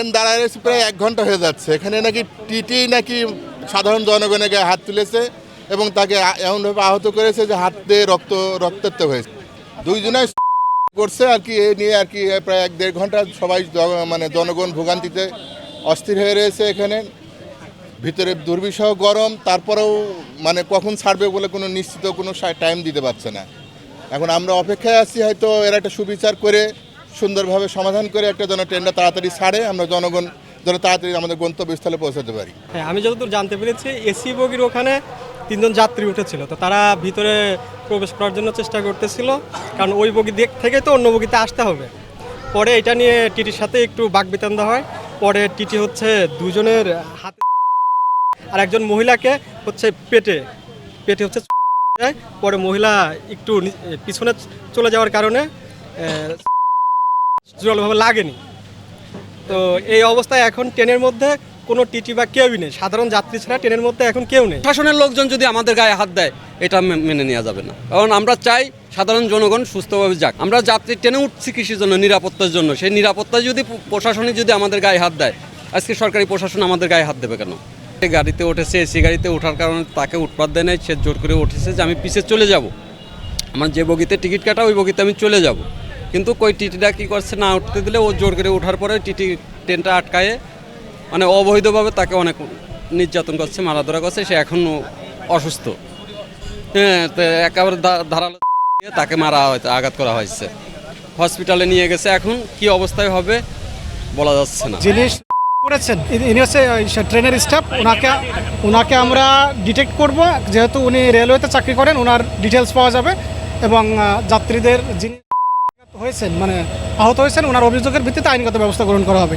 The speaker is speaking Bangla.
ট্রেন দাঁড়ায় রয়েছে প্রায় 1 ঘন্টা হয়ে যাচ্ছে। এখানে নাকি টিটি নাকি সাধারণ জনগণের গায়ে হাত তুলেছে এবং তাকে এমনভাবে আহত করেছে যে হাত দিয়ে রক্তাক্ত হয়েছে। দুইজনে করছে আর কি। এ নিয়ে আর কি প্রায় 1-1.5 ঘন্টা সবাই মানে জনগণ ভোগান্তিতে অস্থির হয়ে রয়েছে। এখানে ভিতরে দুর্বিষহ গরম, তারপরেও মানে কখন ছাড়বে বলে কোনো নিশ্চিত কোনো টাইম দিতে পারছে না। এখন আমরা অপেক্ষায় আছি, হয়তো এরা একটা সুবিচার করে সুন্দরভাবে সমাধান করে একটা যেন ট্রেনটা তাড়াতাড়ি ছাড়ে, আমরা জনগণ যেন তাড়াতাড়ি আমাদের গন্তব্যস্থলে পৌঁছাতে পারি। হ্যাঁ, আমি যতদূর জানতে পেরেছি এসি বগির ওখানে 3 জন যাত্রী উঠেছিল, তো তারা ভিতরে প্রবেশ করার জন্য চেষ্টা করতেছিল, কারণ ওই বগি থেকে তো অন্য বগিতে আসতে হবে। পরে এটা নিয়ে টিটির সাথে একটু বাকবিতণ্ডা হয়। পরে টিটি হচ্ছে দুজনের হাতে আর একজন মহিলাকে হচ্ছে পেটে হচ্ছে যায়। পরে মহিলা একটু পিছনে চলে যাওয়ার কারণে জোরালোভাবে লাগেনি। তো এই অবস্থায় এখন ট্রেনের মধ্যে কোনো টিটি বা কেউই নেই, সাধারণ যাত্রী ছাড়া ট্রেনের মধ্যে এখন কেউ নেই। প্রশাসনের লোকজন যদি আমাদের গায়ে হাত দেয়, এটা মেনে নেওয়া যাবে না। কারণ আমরা চাই সাধারণ জনগণ সুস্থভাবে যাক। আমরা যাত্রী ট্রেনে উঠছি কিসের জন্য? নিরাপত্তার জন্য। সেই নিরাপত্তা যদি প্রশাসনে যদি আমাদের গায়ে হাত দেয়, আজকে সরকারি প্রশাসন আমাদের গায়ে হাত দেবে কেন? গাড়িতে উঠেছে, এসি গাড়িতে ওঠার কারণে তাকে উৎপাত দেয় নাই, সে জোর করে উঠেছে যে আমি পিছিয়ে চলে যাব, আমার যে বগিতে টিকিট কাটা ওই বগিতে আমি চলে যাব। কিন্তু কই টিটিটা কী করছে, না উঠতে দিলে ও জোর করে ওঠার পরে ট্রেনটা আটকায়ে মানে অবৈধভাবে তাকে অনেক নির্যাতন করছে, মারাধরা করছে। সে এখন অসুস্থ। হ্যাঁ, তো একেবারে ধারালো তাকে মারা হয়েছে, আঘাত করা হয়েছে, হসপিটালে নিয়ে গেছে। এখন কি অবস্থায় হবে বলা যাচ্ছে না। জিনিস করেছেন ইনি হচ্ছে ট্রেনের স্টাফ, ওনাকে আমরা ডিটেক্ট করব, যেহেতু উনি রেলওয়েতে চাকরি করেন, ওনার ডিটেলস পাওয়া যাবে এবং যাত্রীদের যিনি হয়েছেন মানে আহত হয়েছেন ওনার অভিযোগের ভিত্তিতে আইনগত ব্যবস্থা গ্রহণ করা হবে।